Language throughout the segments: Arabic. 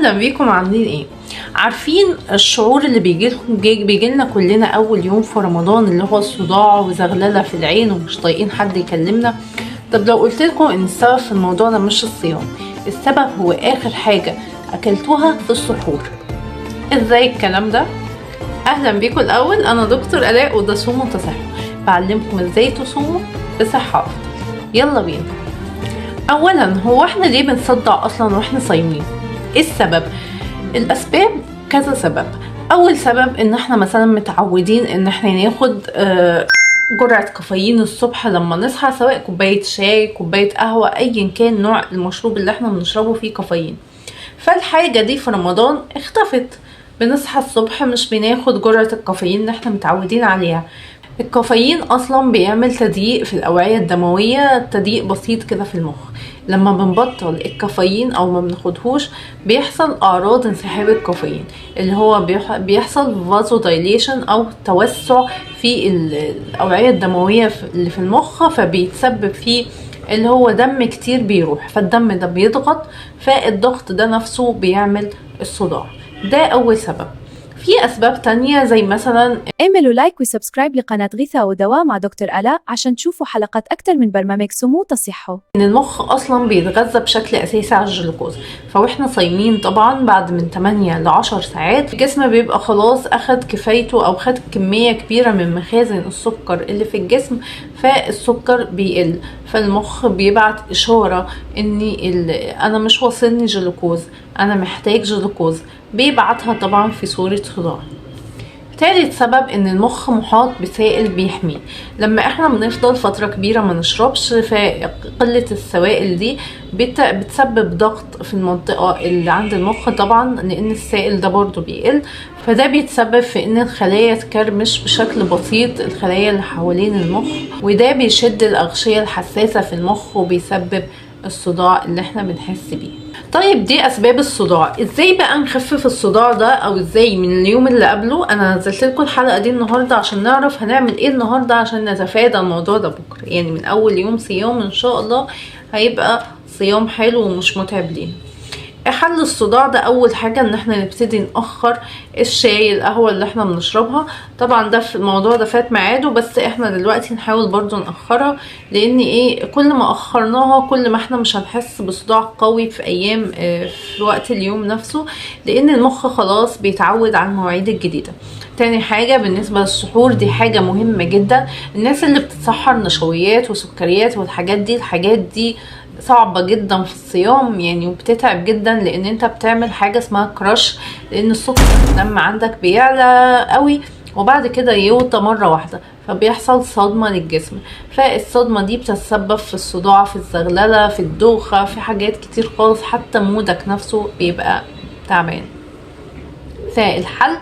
اهلا بيكم، عاملين ايه؟ عارفين الشعور اللي بيجيلنا كلنا اول يوم في رمضان، اللي هو الصداع وزغلله في العين ومش طايقين حد يكلمنا. طب لو قلت لكم ان السبب في الموضوع ده مش الصيام، السبب هو اخر حاجه اكلتوها في السحور. ازاي الكلام ده؟ اهلا بيكم. الاول انا دكتور الاء، وده صوم وتصحوا، بعلمكم ازاي تصوموا بصحه افضل. يلا بينا. اولا، هو احنا ليه بنصدع اصلا واحنا صايمين؟ ايه السبب؟ الاسباب كذا سبب. اول سبب ان احنا مثلا متعودين ان احنا ناخد جرعة كافيين الصبح لما نصحى، سواء كوباية شاي، كوباية قهوة، ايا كان نوع المشروب اللي احنا بنشربه فيه كافيين. فالحاجة دي في رمضان اختفت، بنصحى الصبح مش بناخد جرعة الكافيين اللي احنا متعودين عليها. الكافيين اصلا بيعمل تضييق في الاوعية الدموية، تضييق بسيط كده في المخ. لما بنبطل الكافيين او ما بناخدهوش بيحصل اعراض انسحاب الكافيين، اللي هو بيحصل فازو دايليشن او توسع في الاوعية الدموية اللي في المخ، فبيتسبب فيه اللي هو دم كتير بيروح، فالدم ده بيضغط، فالضغط ده نفسه بيعمل الصداع. ده اول سبب. في اسباب تانية زي مثلا اعملوا لايك وسبسكرايب لقناة غثاء ودواء مع دكتور آلاء عشان تشوفوا حلقات أكتر من برنامج سمو تصحوا. ان المخ اصلا بيتغذى بشكل اساسي على الجلوكوز، فاحنا صايمين طبعا بعد من 8 ل 10 ساعات الجسم بيبقى خلاص اخد كفايته او خد كمية كبيرة من مخازن السكر اللي في الجسم، فالسكر بيقل، فالمخ بيبعت اشارة ان انا مش واصلني جلوكوز، انا محتاج جلوكوز، بيبعتها طبعا في صورة صداع. تالت سبب ان المخ محاط بسائل بيحميه. لما احنا بنفضل فترة كبيرة ما نشربش، فقلة السوائل دي بتسبب ضغط في المنطقة اللي عند المخ طبعا، لان السائل ده برضو بيقل، فده بيتسبب في ان الخلايا تكرمش بشكل بسيط، الخلايا اللي حوالين المخ، وده بيشد الاغشية الحساسة في المخ وبيسبب الصداع اللي احنا بنحس بيه. طيب دي اسباب الصداع. ازاي بقى نخفف الصداع ده، او ازاي من اليوم اللي قبله؟ انا نزلت لكم الحلقه دي النهارده عشان نعرف هنعمل ايه النهارده عشان نتفادى الموضوع ده بكره، يعني من اول يوم صيام ان شاء الله هيبقى صيام حلو ومش متعب لينا. حل الصداع ده اول حاجة ان احنا نبتدي نأخر الشاي، القهوة اللي احنا بنشربها. طبعا ده في الموضوع ده فات ميعاده، بس احنا دلوقتي نحاول برضو نأخرها، لان كل ما اخرناها كل ما احنا مش هنحس بصداع قوي في ايام في وقت اليوم نفسه، لان المخ خلاص بيتعود على المواعيد الجديدة. تاني حاجة بالنسبة للسحور، دي حاجة مهمة جدا. الناس اللي بتتسحر نشويات وسكريات والحاجات دي صعبة جدا في الصيام يعني، وبتتعب جدا، لان انت بتعمل حاجة اسمها كراش، لان السكر في الدم عندك بيعلى قوي وبعد كده يوطى مرة واحدة، فبيحصل صدمة للجسم، فالصدمة دي بتتسبب في الصداع، في الزغللة، في الدوخة، في حاجات كتير خالص، حتى مودك نفسه بيبقى تعبان. فالحل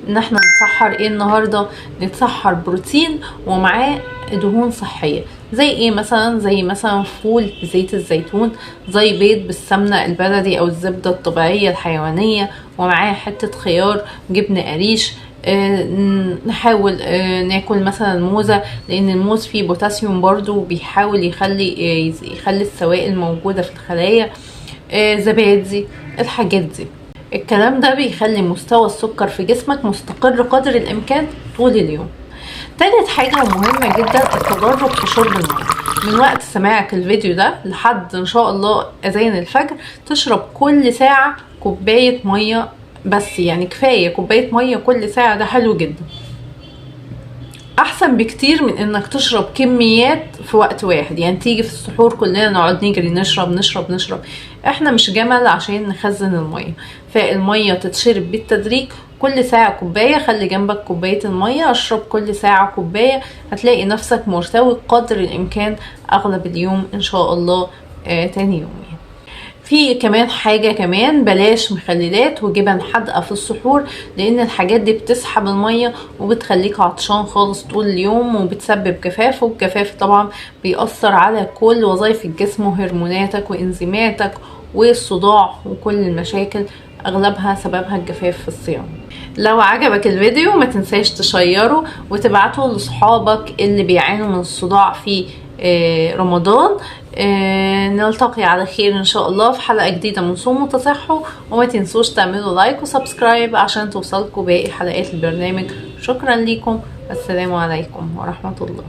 ان احنا نتسحر ايه النهارده؟ نتسحر بروتين ومعاه دهون صحيه، زي ايه مثلا؟ زي مثلا فول بزيت الزيتون، زي بيض بالسمنه البلدي او الزبده الطبيعيه الحيوانيه، ومعاه حته خيار، جبنه قريش. نحاول ناكل مثلا موزة، لان الموز فيه بوتاسيوم برضو، بيحاول يخلي السوائل موجودة في الخلايا. زبادي، الحاجات دي، الكلام ده بيخلي مستوى السكر في جسمك مستقر قدر الامكان طول اليوم. تالت حاجة ومهمة جدا، التدرج في شرب المية. من وقت سماعك الفيديو ده لحد ان شاء الله اذان الفجر تشرب كل ساعة كوباية مية بس، يعني كفاية كوباية مية كل ساعة، ده حلو جدا، احسن بكتير من انك تشرب كميات في وقت واحد. يعني تيجي في السحور كلنا نقعد نجري نشرب، احنا مش جمل عشان نخزن المية، فالمية تتشرب بالتدريج، كل ساعة كوباية، خلي جنبك كوباية المية، اشرب كل ساعة كوباية، هتلاقي نفسك مرتوي قدر الامكان اغلب اليوم ان شاء الله. تاني يوم في كمان حاجة كمان، بلاش مخللات وجبن حادقة في السحور، لان الحاجات دي بتسحب المية وبتخليك عطشان خالص طول اليوم وبتسبب جفاف، والجفاف طبعا بيأثر على كل وظائف الجسم وهرموناتك وانزيماتك والصداع وكل المشاكل، اغلبها سببها الجفاف في الصيام. لو عجبك الفيديو ما تنساش تشيره وتبعته لصحابك اللي بيعانوا من الصداع في رمضان. نلتقي على خير ان شاء الله في حلقة جديدة من صوموا تصحوا، وما تنسوش تعملوا لايك وسبسكرايب عشان توصلكوا باقي حلقات البرنامج. شكرا لكم، السلام عليكم ورحمة الله.